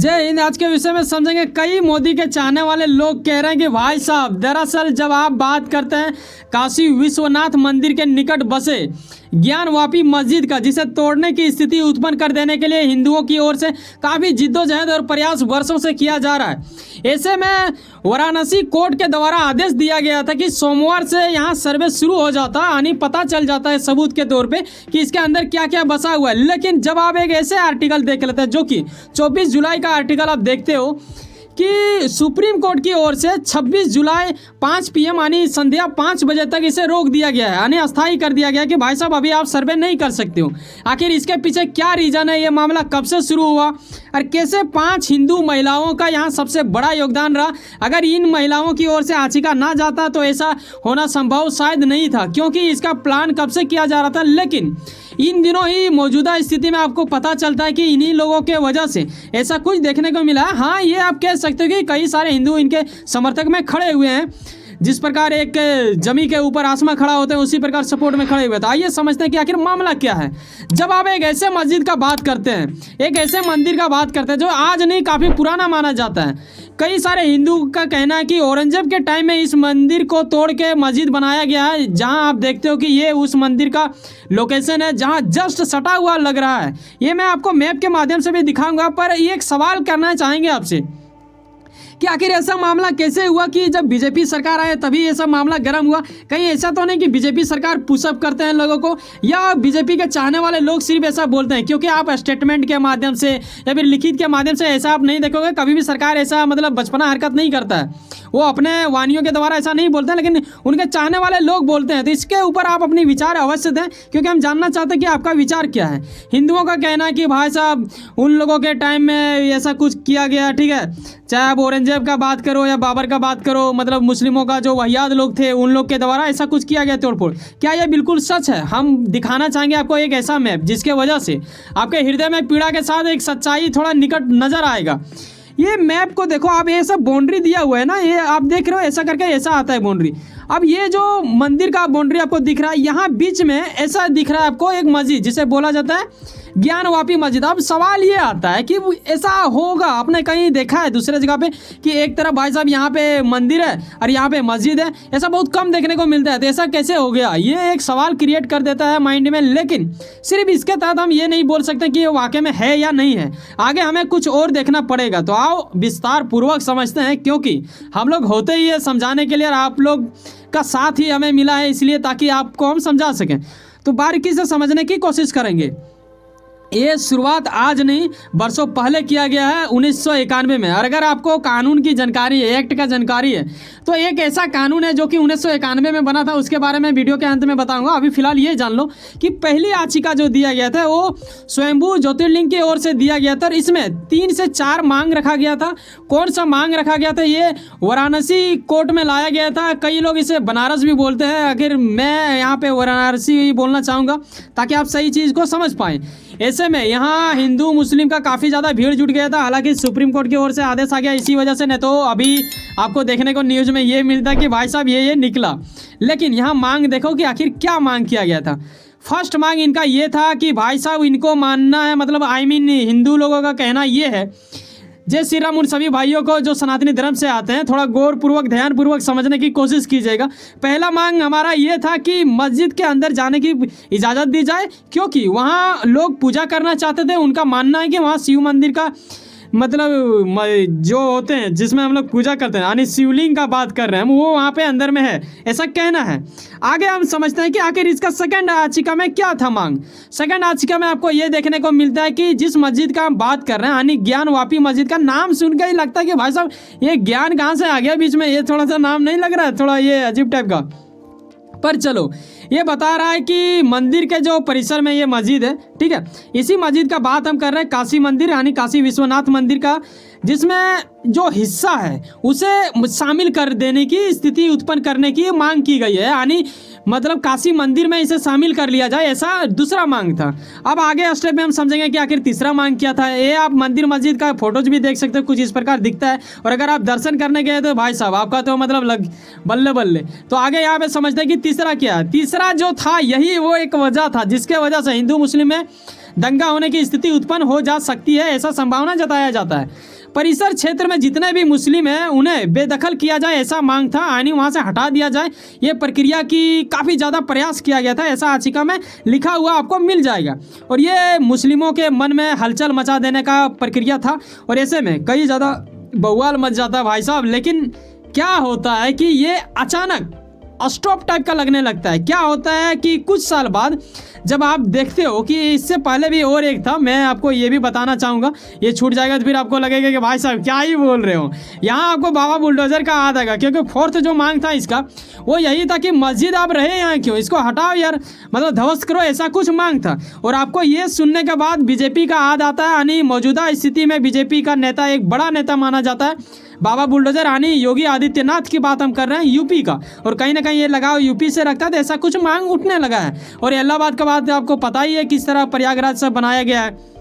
जय हिंद। आज के विषय में समझेंगे। कई मोदी के चाहने वाले लोग कह रहे हैं कि भाई साहब, दरअसल जब आप बात करते हैं काशी विश्वनाथ मंदिर के निकट बसे ज्ञानवापी मस्जिद का, जिसे तोड़ने की स्थिति उत्पन्न कर देने के लिए हिंदुओं की ओर से काफ़ी जिद्दोजहद और प्रयास वर्षों से किया जा रहा है। ऐसे में वाराणसी कोर्ट के द्वारा आदेश दिया गया था कि सोमवार से यहाँ सर्वे शुरू हो जाता है, यानी पता चल जाता है सबूत के तौर पे कि इसके अंदर क्या क्या बसा हुआ है। लेकिन जब आप एक ऐसे आर्टिकल देख लेते हैं, जो कि 24 जुलाई का आर्टिकल आप देखते हो कि सुप्रीम कोर्ट की ओर से 26 जुलाई 5 PM यानी संध्या 5 बजे तक इसे रोक दिया गया है, यानी अस्थायी कर दिया गया है कि भाई साहब अभी आप सर्वे नहीं कर सकते हो। आखिर इसके पीछे क्या रीज़न है, ये मामला कब से शुरू हुआ और कैसे 5 हिंदू महिलाओं का यहाँ सबसे बड़ा योगदान रहा। अगर इन महिलाओं की ओर से याचिका ना जाता तो ऐसा होना संभव शायद नहीं था, क्योंकि इसका प्लान कब से किया जा रहा था। लेकिन इन दिनों ही मौजूदा स्थिति में आपको पता चलता है कि इन्हीं लोगों के वजह से ऐसा कुछ देखने को मिला है। हाँ, ये आप कह सकते हो कि कई सारे हिंदू इनके समर्थक में खड़े हुए हैं। जिस प्रकार एक जमी के ऊपर आसमां खड़ा होते हैं, उसी प्रकार सपोर्ट में खड़े हुए थे। आइए समझते हैं कि आखिर मामला क्या है। जब आप एक ऐसे मस्जिद का बात करते हैं, एक ऐसे मंदिर का बात करते हैं जो आज नहीं काफ़ी पुराना माना जाता है। कई सारे हिंदू का कहना है कि औरंगजेब के टाइम में इस मंदिर को तोड़ के मस्जिद बनाया गया है, जहां आप देखते हो कि ये उस मंदिर का लोकेशन है जहां जस्ट सटा हुआ लग रहा है। ये मैं आपको मैप के माध्यम से भी दिखाऊंगा, पर ये एक सवाल करना चाहेंगे आपसे कि आखिर ऐसा मामला कैसे हुआ कि जब बीजेपी सरकार आए तभी ऐसा मामला गर्म हुआ। कहीं ऐसा तो नहीं कि बीजेपी सरकार पुशअप करते हैं लोगों को, या बीजेपी के चाहने वाले लोग सिर्फ ऐसा बोलते हैं। क्योंकि आप स्टेटमेंट के माध्यम से या फिर लिखित के माध्यम से ऐसा आप नहीं देखोगे। कभी भी सरकार ऐसा मतलब बचपना हरकत नहीं करता है, वो अपने वानियों के द्वारा ऐसा नहीं बोलते हैं, लेकिन उनके चाहने वाले लोग बोलते हैं। तो इसके ऊपर आप अपनी विचार अवश्य दें, क्योंकि हम जानना चाहते हैं कि आपका विचार क्या है। हिंदुओं का कहना है कि भाई साहब उन लोगों के टाइम में ऐसा कुछ किया गया, ठीक है, चाहे आप औरंगजेब का बात करो या बाबर का बात करो, मतलब मुस्लिमों का जो वहियाद लोग थे उन लोग के द्वारा ऐसा कुछ किया गया तोड़फोड़। क्या ये बिल्कुल सच है? हम दिखाना चाहेंगे आपको एक ऐसा मैप जिसके वजह से आपके हृदय में पीड़ा के साथ एक सच्चाई थोड़ा निकट नजर आएगा। ये मैप को देखो आप, ये सब बाउंड्री दिया हुआ है ना, ये आप देख रहे हो ऐसा करके ऐसा आता है बाउंड्री। अब ये जो मंदिर का बाउंड्री आपको दिख रहा है, यहाँ बीच में ऐसा दिख रहा है आपको एक मस्जिद जिसे बोला जाता है ज्ञानवापी मस्जिद। अब सवाल ये आता है कि ऐसा होगा, आपने कहीं देखा है दूसरे जगह पे कि एक तरफ भाई साहब यहाँ पे मंदिर है और यहाँ पे मस्जिद है? ऐसा बहुत कम देखने को मिलता है। तो ऐसा कैसे हो गया, ये एक सवाल क्रिएट कर देता है माइंड में। लेकिन सिर्फ इसके तहत हम ये नहीं बोल सकते कि ये वाकई में है या नहीं है, आगे हमें कुछ और देखना पड़ेगा। तो आओ विस्तार पूर्वक समझते हैं, क्योंकि हम लोग होते ही है समझाने के लिए और आप लोग का साथ ही हमें मिला है इसलिए, ताकि आपको हम समझा सकें। तो बारीकी से समझने की कोशिश करेंगे। ये शुरुआत आज नहीं बरसों पहले किया गया है 1991 में। और अगर आपको कानून की जानकारी है, एक्ट का जानकारी है, तो एक ऐसा कानून है जो कि 1991 में बना था, उसके बारे में वीडियो के अंत में बताऊंगा। अभी फिलहाल ये जान लो कि पहली याचिका जो दिया गया था वो स्वयंभू ज्योतिर्लिंग की ओर से दिया गया था। और इसमें 3 से 4 मांग रखा गया था। कौन सा मांग रखा गया था? ये वाराणसी कोर्ट में लाया गया था। कई लोग इसे बनारस भी बोलते हैं, आखिर मैं यहाँ पे वाराणसी बोलना चाहूँगा ताकि आप सही चीज़ को समझ पाएँ। ऐसे में यहाँ हिंदू मुस्लिम का काफ़ी ज़्यादा भीड़ जुट गया था। हालांकि सुप्रीम कोर्ट की ओर से आदेश आ गया इसी वजह से, नहीं तो अभी आपको देखने को न्यूज़ में ये मिलता कि भाई साहब ये निकला। लेकिन यहाँ मांग देखो कि आखिर क्या मांग किया गया था। फर्स्ट मांग इनका ये था कि भाई साहब इनको मानना है, मतलब हिंदू लोगों का कहना ये है, जय श्री राम, उन सभी भाइयों को जो सनातनी धर्म से आते हैं थोड़ा गौरपूर्वक ध्यानपूर्वक समझने की कोशिश कीजिएगा। पहला मांग हमारा ये था कि मस्जिद के अंदर जाने की इजाज़त दी जाए, क्योंकि वहाँ लोग पूजा करना चाहते थे। उनका मानना है कि वहाँ शिव मंदिर का मतलब जो होते हैं जिसमें हम लोग पूजा करते हैं, यानी शिवलिंग का बात कर रहे हैं हम, वो वहाँ पे अंदर में है, ऐसा कहना है। आगे हम समझते हैं कि आखिर इसका सेकंड याचिका में क्या था मांग। सेकंड याचिका में आपको ये देखने को मिलता है कि जिस मस्जिद का हम बात कर रहे हैं, यानी ज्ञानवापी मस्जिद का नाम सुन के ही लगता है कि भाई साहब ये ज्ञान कहाँ से आ गया बीच में, ये थोड़ा सा नाम नहीं लग रहा है, थोड़ा ये अजीब टाइप का। पर चलो, ये बता रहा है कि मंदिर के जो परिसर में ये मस्जिद है, ठीक है, इसी मस्जिद का बात हम कर रहे हैं काशी मंदिर यानी काशी विश्वनाथ मंदिर का, जिसमें जो हिस्सा है उसे शामिल कर देने की स्थिति उत्पन्न करने की मांग की गई है, यानी मतलब काशी मंदिर में इसे शामिल कर लिया जाए, ऐसा दूसरा मांग था। अब आगे स्टेप में हम समझेंगे कि आखिर तीसरा मांग क्या था। ये आप मंदिर मस्जिद का फोटोज भी देख सकते हो, कुछ इस प्रकार दिखता है। और अगर आप दर्शन करने गए तो भाई साहब आपका तो मतलब बल्ले बल्ले। तो आगे यहाँ पे समझते हैं कि तीसरा क्या है। तीसरा जो था यही वो एक वजह था जिसके वजह से हिंदू मुस्लिम में दंगा होने की स्थिति उत्पन्न हो जा सकती है, ऐसा संभावना जताया जाता है। परिसर क्षेत्र में जितने भी मुस्लिम हैं उन्हें बेदखल किया जाए, ऐसा मांग था, यानी वहाँ से हटा दिया जाए। ये प्रक्रिया की काफ़ी ज़्यादा प्रयास किया गया था, ऐसा याचिका में लिखा हुआ आपको मिल जाएगा। और ये मुस्लिमों के मन में हलचल मचा देने का प्रक्रिया था, और ऐसे में कई ज़्यादा बवाल मच जाता है भाई साहब। लेकिन क्या होता है कि ये अचानक स्टॉप टाइप का लगने लगता है। क्या होता है कि कुछ साल बाद जब आप देखते हो कि इससे पहले भी और एक था, मैं आपको ये भी बताना चाहूँगा, ये छूट जाएगा तो फिर आपको लगेगा कि भाई साहब क्या ही बोल रहे हो। यहाँ आपको बाबा बुलडोज़र का याद आएगा, क्योंकि फोर्थ जो मांग था इसका वो यही था कि मस्जिद आप रहे यहाँ क्यों, इसको हटाओ यार, मतलब ध्वस्त करो, ऐसा कुछ मांग था। और आपको ये सुनने के बाद बीजेपी का याद आता है, यानी मौजूदा स्थिति में बीजेपी का नेता एक बड़ा नेता माना जाता है बाबा बुलडोजर, यानी योगी आदित्यनाथ की बात हम कर रहे हैं, यूपी का। और कहीं ना कहीं ये लगाव यूपी से रखता है, तो ऐसा कुछ मांग उठने लगा है। और इलाहाबाद का बात आपको पता ही है किस तरह प्रयागराज से बनाया गया है।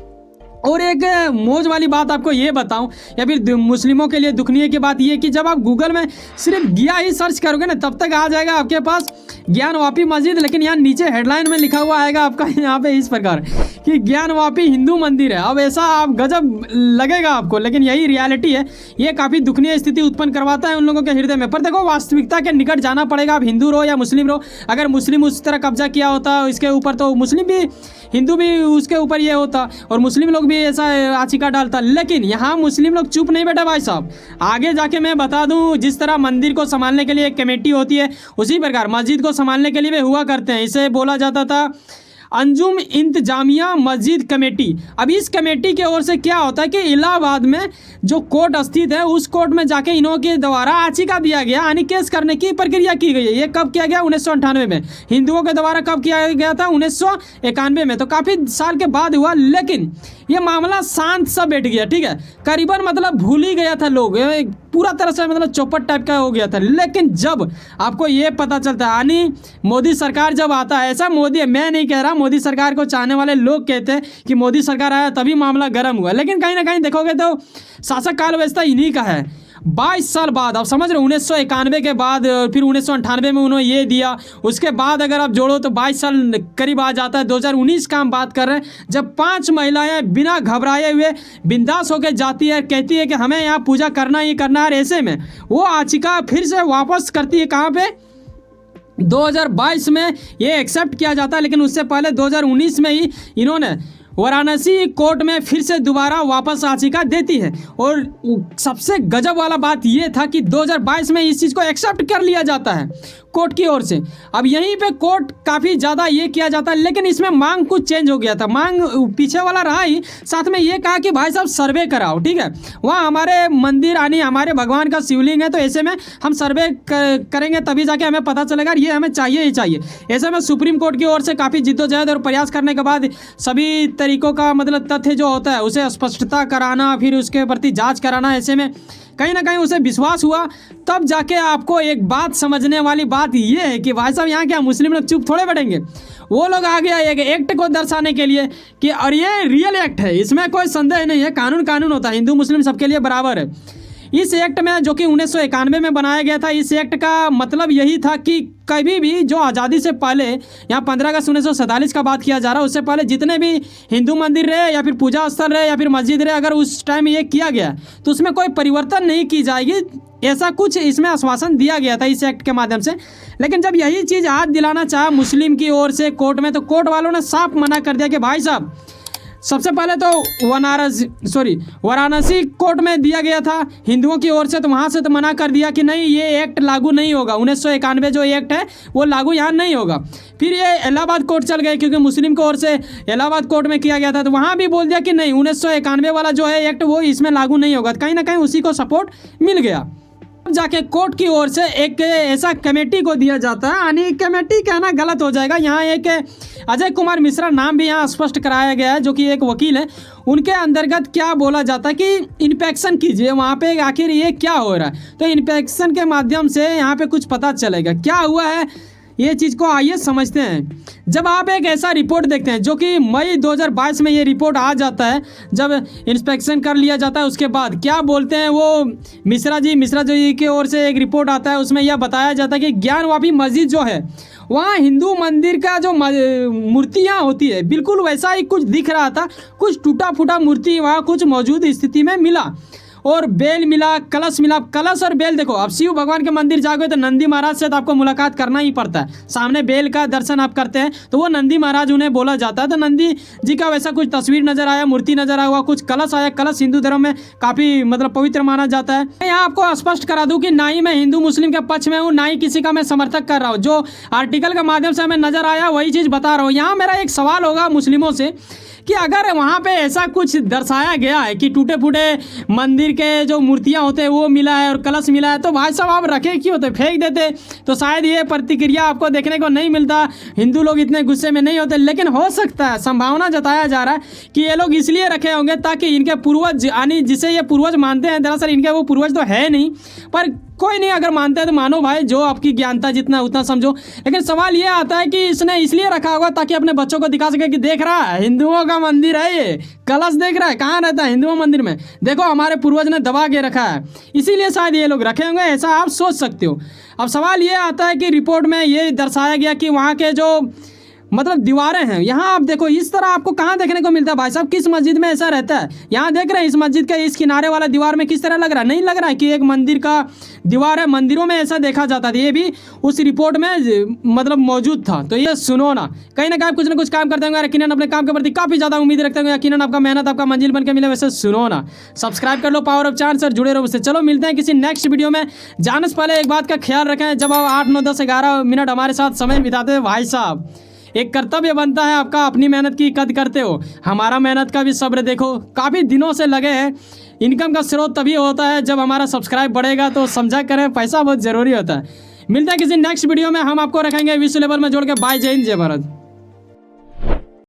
और एक मौज वाली बात आपको ये बताऊं, या फिर मुस्लिमों के लिए दुखनीय की बात ये कि जब आप गूगल में सिर्फ गया ही सर्च करोगे ना, तब तक आ जाएगा आपके पास ज्ञान वापी मस्जिद, लेकिन यहाँ नीचे हेडलाइन में लिखा हुआ आएगा आपका यहाँ पे इस प्रकार कि ज्ञान वापी हिंदू मंदिर है। अब ऐसा आप गजब लगेगा आपको, लेकिन यही रियलिटी है। ये काफ़ी दुखनीय स्थिति उत्पन्न करवाता है उन लोगों के हृदय में। पर देखो, वास्तविकता के निकट जाना पड़ेगा। आप हिंदू रहो या मुस्लिम रहो, अगर मुस्लिम उस तरह कब्जा किया होता इसके ऊपर, तो मुस्लिम भी, हिंदू भी उसके ऊपर ये होता, और मुस्लिम लोग भी ऐसा याचिका डालता। लेकिन यहाँ मुस्लिम लोग चुप नहीं बैठे भाई साहब। आगे जाके मैं बता दूं, जिस तरह मंदिर को संभालने के लिए एक कमेटी होती है, उसी प्रकार मस्जिद को संभालने के लिए भी हुआ करते हैं। इसे बोला जाता था अंजुम इंतजामिया मस्जिद कमेटी। अब इस कमेटी की ओर से क्या होता है कि इलाहाबाद में जो कोर्ट स्थित है, उस कोर्ट में जाके इन्हों के द्वारा याचिका दिया गया, यानी केस करने की प्रक्रिया की गई है। ये कब किया गया? 1998 में। हिंदुओं के द्वारा कब किया गया था? 1991 में। तो काफ़ी साल के बाद हुआ, लेकिन ये मामला शांत सा बैठ गया, ठीक है, करीबन मतलब भूल ही गया था लोग, पूरा तरह से मतलब चौपट टाइप का हो गया था। लेकिन जब आपको ये पता चलता है, यानी मोदी सरकार जब आता है, ऐसा मोदी, मैं नहीं कह रहा, मोदी सरकार को चाहने वाले लोग कहते हैं कि मोदी सरकार आया तभी मामला गर्म हुआ, लेकिन कहीं ना कहीं देखोगे तो शासक काल व्यवस्था इन्हीं का है। 22 साल बाद, आप समझ रहे हो, 1991 के बाद, फिर 1998 में उन्होंने ये दिया, उसके बाद अगर आप जोड़ो तो 22 साल करीब आ जाता है। 2019 का हम बात कर रहे हैं, जब 5 महिलाएं बिना घबराए हुए बिंदास होकर जाती है, कहती है कि हमें यहाँ पूजा करना ही करना है। ऐसे में वो याचिका फिर से वापस करती है, कहाँ पे? 2022 में ये एक्सेप्ट किया जाता है, लेकिन उससे पहले 2019 में ही इन्होंने वाराणसी कोर्ट में फिर से दोबारा वापस याचिका देती है। और सबसे गजब वाला बात यह था कि 2022 में इस चीज़ को एक्सेप्ट कर लिया जाता है कोर्ट की ओर से। अब यहीं पे कोर्ट काफ़ी ज़्यादा ये किया जाता है, लेकिन इसमें मांग कुछ चेंज हो गया था। मांग पीछे वाला रहा ही, साथ में ये कहा कि भाई साहब सर्वे कराओ, ठीक है, वहाँ हमारे मंदिर यानी हमारे भगवान का शिवलिंग है, तो ऐसे में हम सर्वे करेंगे तभी जाके हमें पता चलेगा, ये हमें चाहिए ही चाहिए। ऐसे में सुप्रीम कोर्ट की ओर से काफ़ी जिद्दोजहद और प्रयास करने के बाद सभी तरीकों का मतलब तथ्य जो होता है उसे स्पष्टता कराना, फिर उसके प्रति जांच कराना, ऐसे में कहीं ना कहीं उसे विश्वास हुआ। तब जाके आपको एक बात समझने वाली बात ये है कि भाई साहब यहाँ क्या मुस्लिम लोग चुप थोड़े बैठेंगे। वो लोग आ गया एक एक्ट को दर्शाने के लिए कि और ये रियल एक्ट है, इसमें कोई संदेह नहीं है, कानून होता है, हिंदू मुस्लिम सबके लिए बराबर है। इस एक्ट में, जो कि 1991 में बनाया गया था, इस एक्ट का मतलब यही था कि कभी भी जो आज़ादी से पहले, यहाँ 15 अगस्त 1947 का बात किया जा रहा है, उससे पहले जितने भी हिंदू मंदिर रहे या फिर पूजा स्थल रहे या फिर मस्जिद रहे, अगर उस टाइम ये किया गया तो उसमें कोई परिवर्तन नहीं की जाएगी, ऐसा कुछ इसमें आश्वासन दिया गया था इस एक्ट के माध्यम से। लेकिन जब यही चीज़ हाथ दिलाना चाहा मुस्लिम की ओर से कोर्ट में, तो कोर्ट वालों ने साफ मना कर दिया कि भाई साहब, सबसे पहले तो वाराणसी कोर्ट में दिया गया था हिंदुओं की ओर से, तो वहाँ से तो मना कर दिया कि नहीं, ये एक्ट लागू नहीं होगा, 1991 जो एक्ट है वो लागू यहाँ नहीं होगा। फिर ये इलाहाबाद कोर्ट चल गए, क्योंकि मुस्लिम की ओर से इलाहाबाद कोर्ट में किया गया था, तो वहाँ भी बोल दिया कि नहीं, 1991 वाला जो है एक्ट वो इसमें लागू नहीं होगा। कहीं ना कहीं उसी को सपोर्ट मिल गया। जाके कोर्ट की ओर से एक ऐसा कमेटी को दिया जाता है, यानी कमेटी कहना गलत हो जाएगा, यहाँ एक अजय कुमार मिश्रा नाम भी यहाँ स्पष्ट कराया गया है, जो कि एक वकील है। उनके अंतर्गत क्या बोला जाता है कि इंस्पेक्शन कीजिए वहाँ पे आखिर ये क्या हो रहा है, तो इंस्पेक्शन के माध्यम से यहाँ पे कुछ पता चलेगा। क्या हुआ है ये चीज़ को आइए समझते हैं। जब आप एक ऐसा रिपोर्ट देखते हैं जो कि मई 2022 में ये रिपोर्ट आ जाता है, जब इंस्पेक्शन कर लिया जाता है उसके बाद क्या बोलते हैं वो मिश्रा जी की ओर से एक रिपोर्ट आता है, उसमें यह बताया जाता है कि ज्ञानवापी मस्जिद जो है वहाँ हिंदू मंदिर का जो मूर्तियाँ होती है बिल्कुल वैसा ही कुछ दिख रहा था, कुछ टूटा फूटा मूर्ति वहाँ कुछ मौजूद स्थिति में मिला और बेल मिला, कलश मिला। कलश और बेल देखो, अब शिव भगवान के मंदिर जाओगे तो नंदी महाराज से तो आपको मुलाकात करना ही पड़ता है, सामने बेल का दर्शन आप करते हैं तो वो नंदी महाराज उन्हें बोला जाता है। तो नंदी जी का वैसा कुछ तस्वीर नजर आया, मूर्ति नजर आया हुआ, कुछ कलश आया। कलश हिंदू धर्म में काफ़ी मतलब पवित्र माना जाता है। मैं यहाँ आपको स्पष्ट करा दूँ कि ना ही मैं हिंदू मुस्लिम के पक्ष में हूँ, ना ही किसी का मैं समर्थक कर रहा हूँ। जो आर्टिकल के माध्यम से हमें नजर आया वही चीज़ बता रहा हूँ। यहाँ मेरा एक सवाल होगा मुस्लिमों से कि अगर वहाँ पे ऐसा कुछ दर्शाया गया है कि टूटे फूटे मंदिर के जो मूर्तियाँ होते हैं वो मिला है और कलश मिला है, तो भाई साहब आप रखे क्यों होते, फेंक देते तो शायद ये प्रतिक्रिया आपको देखने को नहीं मिलता, हिंदू लोग इतने गुस्से में नहीं होते। लेकिन हो सकता है, संभावना जताया जा रहा है कि ये लोग इसलिए रखे होंगे ताकि इनके पूर्वज यानी जिसे ये पूर्वज मानते हैं, दरअसल इनके वो पूर्वज तो है नहीं, पर कोई नहीं, अगर मानते हैं तो मानो भाई, जो आपकी ज्ञानता जितना उतना समझो। लेकिन सवाल ये आता है कि इसने इसलिए रखा होगा ताकि अपने बच्चों को दिखा सके कि देख रहा है हिंदुओं का मंदिर है, ये कलश देख रहा है, कहाँ रहता है हिंदुओं मंदिर में, देखो हमारे पूर्वज ने दबा के रखा है, इसीलिए शायद ये लोग रखे होंगे, ऐसा आप सोच सकते हो। अब सवाल ये आता है कि रिपोर्ट में ये दर्शाया गया कि वहाँ के जो मतलब दीवारें हैं, यहाँ आप देखो इस तरह आपको कहाँ देखने को मिलता है भाई साहब, किस मस्जिद में ऐसा रहता है? यहाँ देख रहे हैं इस मस्जिद के इस किनारे वाला दीवार में किस तरह लग रहा है, नहीं लग रहा है कि एक मंदिर का दीवार है। मंदिरों में ऐसा देखा जाता था, ये भी उस रिपोर्ट में मतलब मौजूद था। तो ये सुनो ना कहीं कुछ ना कुछ काम करते होंगे, यकीनन अपने काम के प्रति काफ़ी ज़्यादा उम्मीद रखते होंगे, यकीनन आपका मेहनत आपका मंजिल बन के मिले। वैसे सुनो ना, सब्सक्राइब कर लो पावर ऑफ चांस और जुड़े रहो उससे। चलो मिलते हैं किसी नेक्स्ट वीडियो में। जाने से पहले एक बात का ख्याल रखें, जब आप 8, 9, 10, 11 मिनट हमारे साथ समय बिताते हैं भाई साहब, एक कर्तव्य बनता है आपका, अपनी मेहनत की कद करते हो, हमारा मेहनत का भी सब्र देखो, काफ़ी दिनों से लगे हैं। इनकम का स्रोत तभी होता है जब हमारा सब्सक्राइब बढ़ेगा, तो समझा करें, पैसा बहुत ज़रूरी होता है। मिलता है किसी नेक्स्ट वीडियो में, हम आपको रखेंगे विश्व लेवल में जोड़ के। बाय, जय हिंद, जय भारत।